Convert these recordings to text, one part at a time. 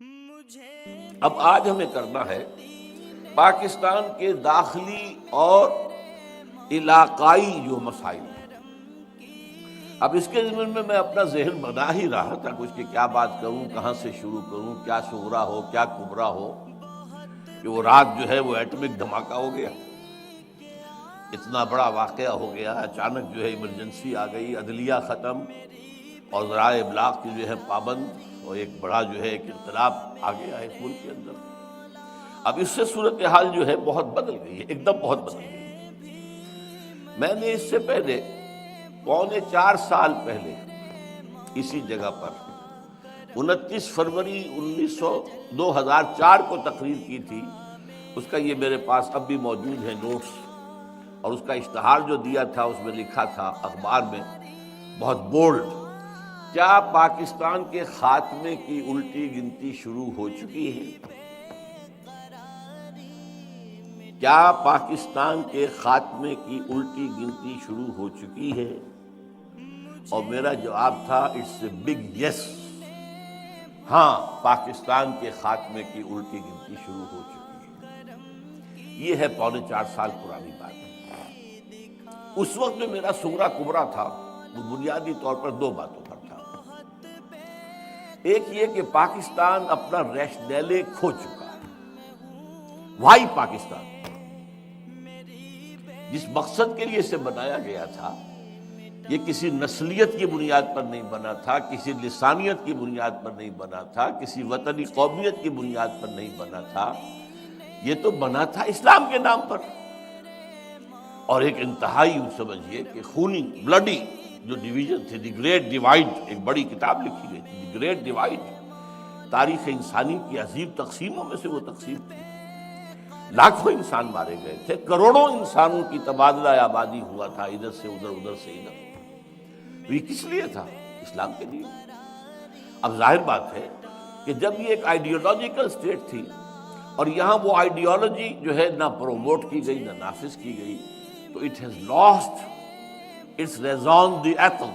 اب آج ہمیں کرنا ہے پاکستان کے داخلی اور علاقائی جو مسائل ہیں۔ اب اس کے ضمن میں اپنا ذہن بنا ہی رہا تھا کہ اس کی کیا بات کروں، کہاں سے شروع کروں، کیا صغرا ہو کیا کبرا ہو، کہ وہ رات جو ہے وہ ایٹمک دھماکہ ہو گیا، اتنا بڑا واقعہ ہو گیا، اچانک جو ہے ایمرجنسی آ گئی، عدلیہ ختم اور ذرائع ابلاغ کی جو ہے پابند، اور ایک بڑا جو ہے ایک انقلاب آ گیا ہے ملک کے اندر۔ اب اس سے صورتحال جو ہے بہت بدل گئی ہے، ایک دم بہت بدل گئی ہے۔ میں نے اس سے پہلے 4.25 سال پہلے اسی جگہ پر 29 فروری 2004 کو تقریر کی تھی، اس کا یہ میرے پاس اب بھی موجود ہے نوٹس، اور اس کا اشتہار جو دیا تھا اس میں لکھا تھا اخبار میں بہت بولڈ، کیا پاکستان کے خاتمے کی الٹی گنتی شروع ہو چکی ہے؟ کیا پاکستان کے خاتمے کی الٹی گنتی شروع ہو چکی ہے؟ اور میرا جواب تھا اٹس اے بگ یس، ہاں پاکستان کے خاتمے کی الٹی گنتی شروع ہو چکی ہے۔ یہ ہے 4.25 سال پرانی بات ہے۔ اس وقت جو میرا صغرا کبرا تھا وہ بنیادی طور پر 2 باتوں پر تھا۔ ایک یہ کہ پاکستان اپنا ریشنیلے کھو چکا ہے۔ وائی پاکستان، جس مقصد کے لیے اسے بنایا گیا تھا، یہ کسی نسلیت کی بنیاد پر نہیں بنا تھا، کسی لسانیت کی بنیاد پر نہیں بنا تھا، کسی وطنی قومیت کی بنیاد پر نہیں بنا تھا، یہ تو بنا تھا اسلام کے نام پر، اور ایک انتہائی سمجھیے کہ خونی بلڈی جو ڈویژن تھی، دی گریٹ ڈیوائڈ، ایک بڑی کتاب لکھی گئی تھی، دی گریٹ ڈیوائڈ، تاریخ انسانی کی عظیم تقسیموں میں سے وہ تقسیم تھی۔ لاکھوں انسان مارے گئے تھے، کروڑوں انسانوں کی تبادلہ آبادی ہوا تھا، ادھر سے ادھر، ادھر سے ادھر۔ یہ کس لیے تھا؟ اسلام کے لیے۔ اب ظاہر بات ہے کہ جب یہ ایک آئیڈیالوجیکل سٹیٹ تھی اور یہاں وہ آئیڈیالوجی جو ہے نہ پروموٹ کی گئی نہ نافذ کی گئی، تو it has lost its raison دی ایتھل۔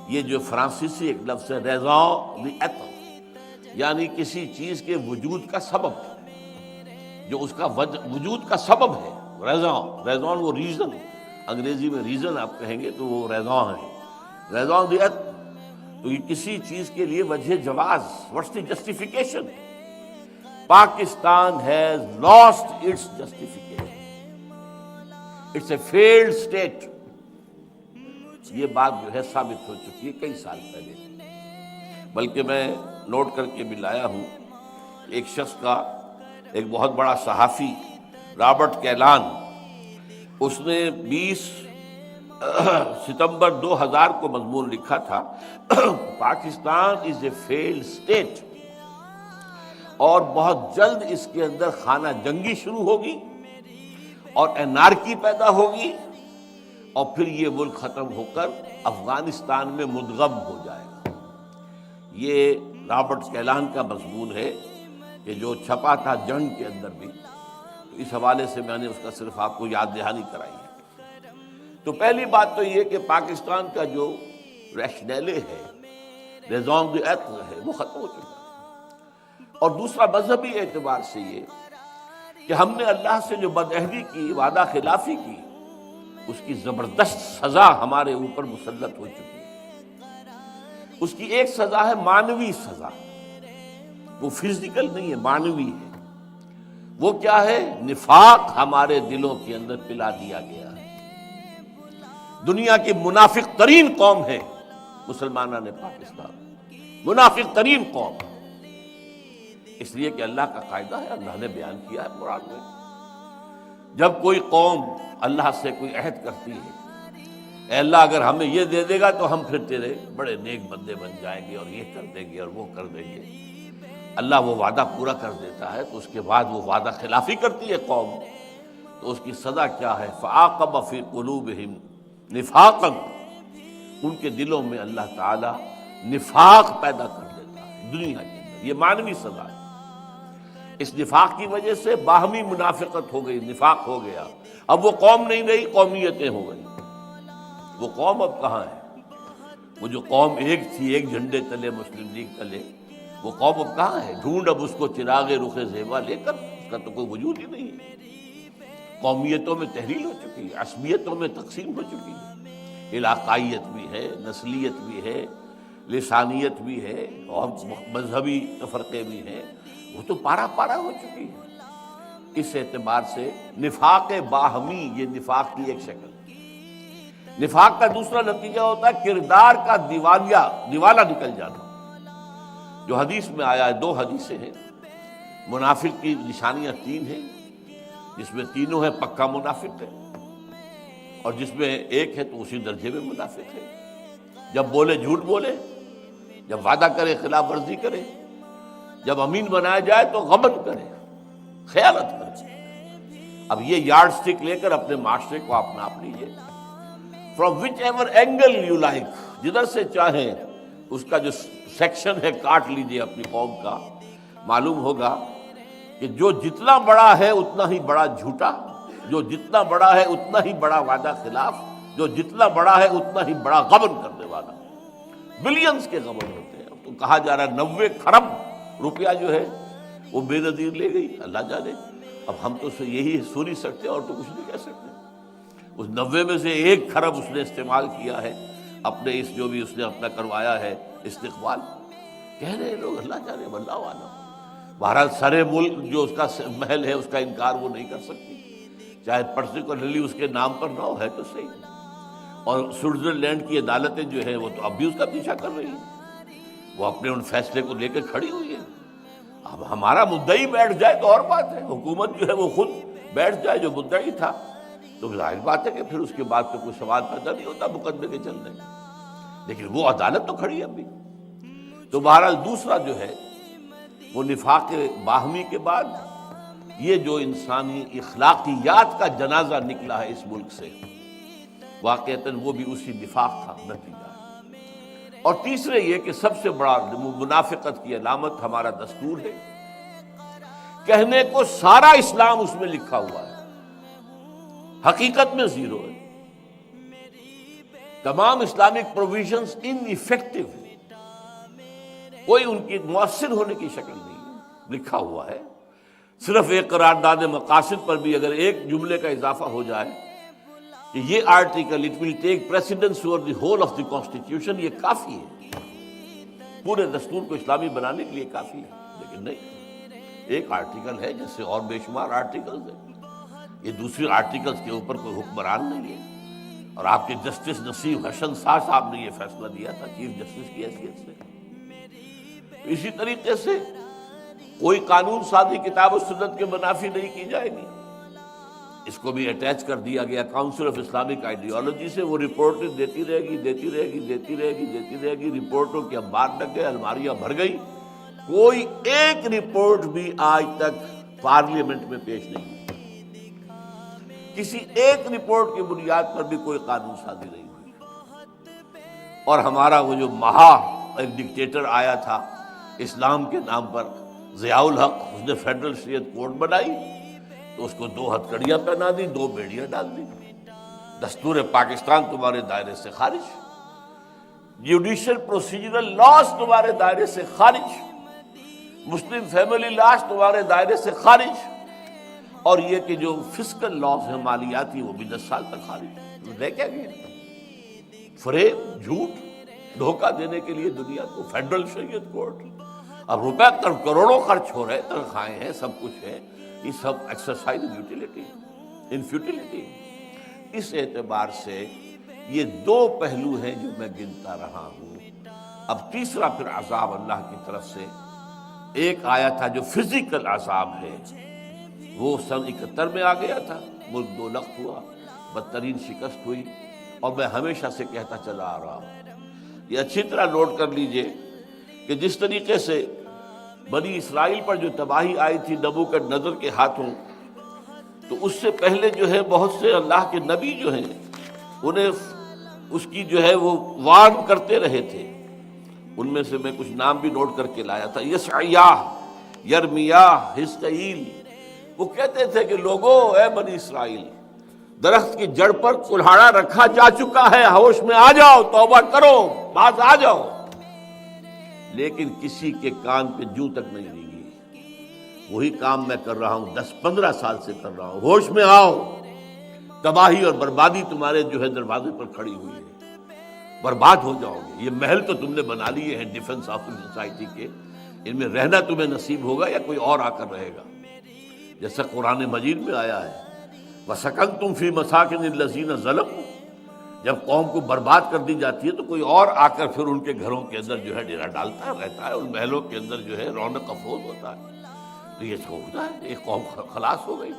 یہ جو فرانسیسی ایک لفظ ہے ریزون دی ایتھل، یعنی کسی چیز کے وجود کا سبب، جو اس کا وجود کا سبب ہے۔ ریزون وہ ریزن، انگریزی میں ریزن آپ کہیں گے تو وہ ریزون ہے، ریزون دی ایتھل۔ تو یہ کسی چیز کے لیے وجہ جواز، what's the justification? Pakistan has lost its justification, it's a failed state. یہ بات جو ہے ثابت ہو چکی ہے کئی سال پہلے، بلکہ میں نوٹ کر کے بھی لایا ہوں، ایک شخص کا، ایک بہت بڑا صحافی رابرٹ کیلان، اس نے 20 ستمبر 2000 کو مضمون لکھا تھا، پاکستان از اے فیلڈ اسٹیٹ، اور بہت جلد اس کے اندر خانہ جنگی شروع ہوگی اور انارکی پیدا ہوگی، اور پھر یہ ملک ختم ہو کر افغانستان میں مدغم ہو جائے گا۔ یہ رابرٹ کیلان کا مضمون ہے کہ جو چھپا تھا جنگ کے اندر بھی، تو اس حوالے سے میں نے اس کا صرف آپ کو یاد دہانی کرائی ہے۔ تو پہلی بات تو یہ کہ پاکستان کا جو ریشنیلے ہے، ریزون دی ایتھل ہے، وہ ختم ہو چکا ہے۔ اور دوسرا مذہبی اعتبار سے یہ کہ ہم نے اللہ سے جو بدعہدی کی، وعدہ خلافی کی، اس کی زبردست سزا ہمارے اوپر مسلط ہو چکی ہے۔ اس کی ایک سزا ہے معنوی سزا، وہ فزیکل نہیں ہے، معنوی ہے۔ وہ کیا ہے؟ نفاق ہمارے دلوں کے اندر پلا دیا گیا ہے۔ دنیا کی منافق ترین قوم ہے مسلمانان پاکستان، منافق ترین قوم، اس لیے کہ اللہ کا قاعدہ ہے، اللہ نے بیان کیا ہے قرآن میں، جب کوئی قوم اللہ سے کوئی عہد کرتی ہے، اے اللہ اگر ہمیں یہ دے دے گا تو ہم پھر تیرے بڑے نیک بندے بن جائیں گے، اور یہ کر دیں گے اور وہ کر دیں گے، اللہ وہ وعدہ پورا کر دیتا ہے، تو اس کے بعد وہ وعدہ خلافی کرتی ہے قوم، تو اس کی سزا کیا ہے؟ فَعَاقَبَ فِي قُلُوبِهِمْ نِفَاقًا، ان کے دلوں میں اللہ تعالیٰ نفاق پیدا کر دیتا ہے دنیا کے اندر۔ یہ معنوی سزا ہے۔ اس نفاق کی وجہ سے باہمی منافقت ہو گئی، نفاق ہو گیا، اب وہ قوم نہیں رہی، قومیتیں ہو گئی۔ وہ قوم اب کہاں ہے؟ وہ جو قوم ایک تھی، ایک جھنڈے تلے، مسلم لیگ تلے، وہ قوم اب کہاں ہے؟ ڈھونڈ اب اس کو چراغ رخ زیبا لے کر، اس کا تو کوئی وجود ہی نہیں ہے۔ قومیتوں میں تحلیل ہو چکی ہے، عصبیتوں میں تقسیم ہو چکی ہے، علاقائیت بھی ہے، نسلیت بھی ہے، لسانیت بھی ہے، اور مذہبی تفرقے بھی ہیں، وہ تو پارا پارا ہو چکی ہے۔ اس اعتبار سے نفاق باہمی، یہ نفاق کی ایک شکل۔ نفاق کا دوسرا نتیجہ ہوتا ہے کردار کا دیوالہ نکل جانا، جو حدیث میں آیا ہے، 2 حدیثیں ہیں۔ منافق کی نشانیاں 3 ہیں، جس میں تینوں ہیں پکا منافق ہے، اور جس میں ایک ہے تو اسی درجے میں منافق ہے۔ جب بولے جھوٹ بولے، جب وعدہ کرے خلاف ورزی کرے، جب امین بنایا جائے تو غبن کرے، خیانت کرے۔ اب یہ یارڈ سٹک لے کر اپنے معاشرے کو آپ ناپ لیجیے، from which ever angle you like, جدھر سے چاہیں اس کا جو سیکشن ہے کاٹ لیجیے اپنی قوم کا۔ معلوم ہوگا کہ جو جتنا بڑا ہے اتنا ہی بڑا جھوٹا، جو جتنا بڑا ہے اتنا ہی بڑا وعدہ خلاف، جو جتنا بڑا ہے اتنا ہی بڑا غبن کرنے والا۔ بلینز کے غبن ہوتے ہیں۔ اب تو کہا جا رہا ہے 90 خرب روپیہ جو ہے وہ بے نظیر لے گئی، اللہ جانے۔ اب ہم تو یہی سن ہی سکتے اور تو کچھ نہیں کہہ سکتے۔ اس 90 میں سے 1 خرب اس نے استعمال کیا ہے اپنے اس جو بھی اس نے اپنا کروایا ہے استقبال۔ کہہ رہے لوگ اللہ جانے، واللہ عالم۔ بہرحال سرے ملک جو اس کا محل ہے، اس کا انکار وہ نہیں کر سکتی، چاہے پرٹیکولرلی اس کے نام پر نہ ہو، ہے تو صحیح۔ اور سوئٹزرلینڈ کی عدالتیں جو ہیں وہ تو اب بھی اس کا پیچھا کر رہی ہیں، وہ اپنے ان فیصلے کو لے کے کھڑی ہوئی ہے۔ اب ہمارا مدعی بیٹھ جائے تو اور بات ہے، حکومت جو ہے وہ خود بیٹھ جائے جو مدعی تھا، تو ظاہر بات ہے کہ پھر اس کے بعد تو کوئی سوال پیدا نہیں ہوتا مقدمے کے چلنے، لیکن وہ عدالت تو کھڑی ہے اب بھی۔ تو بہرحال دوسرا جو ہے وہ نفاق باہمی کے بعد یہ جو انسانی اخلاقیات کا جنازہ نکلا ہے اس ملک سے، واقعتاً وہ بھی اسی نفاق کا نتیجہ ہے۔ اور تیسرے یہ کہ سب سے بڑا منافقت کی علامت ہمارا دستور ہے، کہنے کو سارا اسلام اس میں لکھا ہوا ہے، حقیقت میں زیرو ہے۔ تمام اسلامک پروویژنز ان ایفیکٹو ہے، کوئی ان کی مؤثر ہونے کی شکل نہیں ہے، لکھا ہوا ہے۔ صرف ایک قرارداد مقاصد پر بھی اگر ایک جملے کا اضافہ ہو جائے کہ یہ article it will take precedence over the whole of the constitution, یہ کافی ہے، پورے دستور کو اسلامی بنانے کے لیے کافی ہے۔ لیکن نہیں، ایک آرٹیکل ہے جیسے اور بے شمار آرٹیکلز ہیں، یہ دوسری آرٹیکلز کے اوپر کوئی حکمران نہیں ہے۔ اور آپ کے جسٹس نصیب حسن شاہ صاحب نے یہ فیصلہ دیا تھا چیف جسٹس کی حیثیت سے۔ اسی طریقے سے کوئی قانون سازی کتاب و سنت کے منافی نہیں کی جائے گی، اس کو بھی اٹیچ کر دیا گیا کاؤنسل آف اسلامک آئیڈیالوجی سے۔ وہ رپورٹیں دیتی رہے گی، رپورٹوں کے انبار لگ گئے، الماریاں بھر گئی، کوئی ایک رپورٹ بھی آج تک پارلیمنٹ میں پیش نہیں ہوئی، کسی ایک رپورٹ کی بنیاد پر بھی کوئی قانون سازی نہیں ہوئی۔ اور ہمارا وہ جو ایک ڈکٹیٹر آیا تھا اسلام کے نام پر، ضیاء الحق، اس نے فیڈرل شریعت کوڈ بنائی تو اس کو 2 ہتھکڑیاں پہنا دی، 2 بیڑیاں ڈال دی، دستور پاکستان تمہارے دائرے سے خارج، جوڈیشل پروسیجرل لاز تمہارے دائرے سے خارج، مسلم فیملی لاز تمہارے دائرے سے خارج، اور یہ کہ جو فسکل لاز ہیں مالیاتی وہ بھی 10 سال تک خارج۔ رہ کیا گیا؟ فریب، جھوٹ، دھوکہ دینے کے لیے دنیا کو فیڈرل شریعت کوڈ۔ اب روپے کروڑوں خرچ ہو رہے، تنخواہیں ہیں، سب کچھ ہے، یہ سب ایکسرسائز ان فیوٹیلیٹی۔ اس اعتبار سے یہ 2 پہلو ہیں جو میں گنتا رہا ہوں۔ اب تیسرا پھر عذاب اللہ کی طرف سے ایک آیا تھا جو فزیکل عذاب ہے، وہ سن 71 میں آ گیا تھا، ملک 2 لخت ہوا، بدترین شکست ہوئی، اور میں ہمیشہ سے کہتا چلا آ رہا ہوں، یہ اچھی طرح نوٹ کر لیجئے کہ جس طریقے سے بنی اسرائیل پر جو تباہی آئی تھی نبوکدنضر کے ہاتھوں، تو اس سے پہلے جو ہے بہت سے اللہ کے نبی جو ہیں انہیں اس کی جو ہے وہ وارن کرتے رہے تھے۔ ان میں سے میں کچھ نام بھی نوٹ کر کے لایا تھا، یشعیاہ، یرمیاہ، حزقیل۔ وہ کہتے تھے کہ لوگوں، اے بنی اسرائیل، درخت کی جڑ پر کلہاڑا رکھا جا چکا ہے، ہوش میں آ جاؤ، توبہ کرو، باز آ جاؤ۔ لیکن کسی کے کان پہ جوں تک نہیں رینگی۔ وہی کام میں کر رہا ہوں، 10-15 سال سے کر رہا ہوں۔ ہوش میں آؤ، تباہی اور بربادی تمہارے جو ہے دروازے پر کھڑی ہوئی ہے، برباد ہو جاؤ گے۔ یہ محل تو تم نے بنا لیے ہیں ڈیفنس آف سوسائٹی کے، ان میں رہنا تمہیں نصیب ہوگا یا کوئی اور آ کر رہے گا؟ جیسا قرآن مجید میں آیا ہے، وَسَكَنْتُمْ فِي مَسَاكِنِ الَّذِينَ ظَلَمُوا، جب قوم کو برباد کر دی جاتی ہے تو کوئی اور آ کر پھر ان کے گھروں کے اندر جو ہے ڈیرا ڈالتا ہے، رہتا ہے، ان محلوں کے اندر جو ہے رونق افروز ہوتا ہے۔ تو یہ ہوتا ہے، ایک قوم خلاص ہو گئی،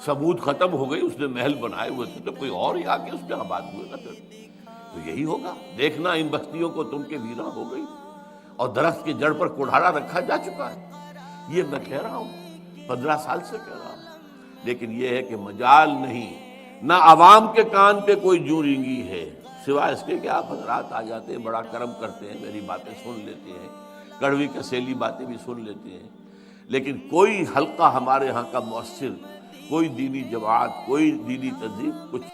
ثمود ختم ہو گئی، اس نے محل بنائے ہوئے تھے تو کوئی اور ہی آ کے اس میں آباد ہوئے گا۔ پھر تو یہی ہوگا، دیکھنا ان بستیوں کو تم کے ویراں ہو گئی اور درخت کی جڑ پر کڑھاڑا رکھا جا چکا ہے۔ یہ میں کہہ رہا ہوں، 15 سال سے کہہ رہا ہوں، لیکن یہ ہے کہ مجال نہیں، نہ عوام کے کان پہ کوئی جوں رینگی ہے، سوائے اس کے کہ آپ حضرات آ جاتے ہیں، بڑا کرم کرتے ہیں، میری باتیں سن لیتے ہیں، کڑوی کسیلی باتیں بھی سن لیتے ہیں، لیکن کوئی حلقہ ہمارے ہاں کا مؤثر، کوئی دینی جماعت، کوئی دینی تنظیم کچھ